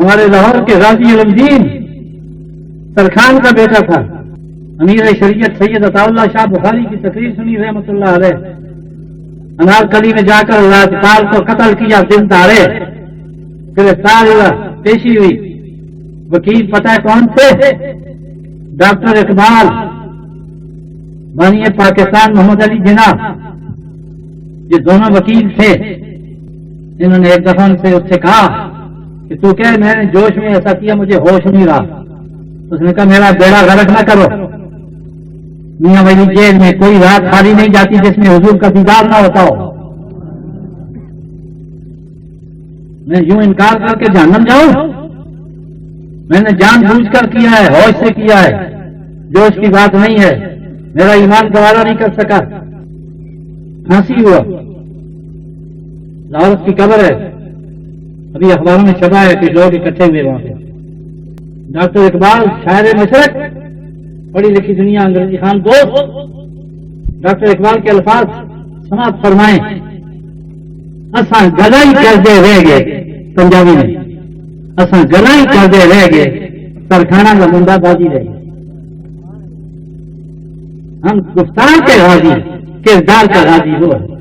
ہمارے لاہور کے غازی علم دین سرخان کا بیٹا تھا، امیر شریعت سید عطا اللہ شاہ بخاری کی تقریر سنی رحمۃ اللہ علیہ، انارکلی میں جا کر راجپال کو قتل کیا دن دہاڑے، گرفتار ہوا، پیشی ہوئی، وکیل پتہ ہے کون تھے؟ ڈاکٹر اقبال بانی پاکستان محمد علی جناح، یہ دونوں وکیل تھے۔ انہوں نے ایک دفعہ اس سے کہا کہ تو کہہ میں نے جوش میں ایسا کیا، مجھے ہوش نہیں رہا۔ اس نے کہا میرا بیڑا غرق نہ کرو، میاں ولی جیل میں کوئی رات خالی نہیں جاتی جس میں حضور کا دیدار نہ ہوتا ہو۔ میں یوں انکار کر کے جہنم جاؤں؟ میں نے جان بوجھ کر کیا ہے، ہوش سے کیا ہے، جوش کی بات نہیں ہے، میرا ایمان گوارا نہیں کر سکا۔ پھانسی ہوا، لاہور کی قبر ہے، ابھی اخباروں میں چھپا ہے کہ لوگ اکٹھے ہوئے وہاں پہ۔ ڈاکٹر اقبال شاعر مشرق، پڑھی لکھی دنیا انگریزی خان دوست، ڈاکٹر اقبال کے الفاظ سماعت فرمائیں، اساں گلائی کردے رہ گئے، پنجابی میں اساں گلائی کردے رہ گئے، سرخانہ کا منڈا بازی رہ گئے۔ ہم گفتار کے غازی، کردار کا غازی وہ ہے۔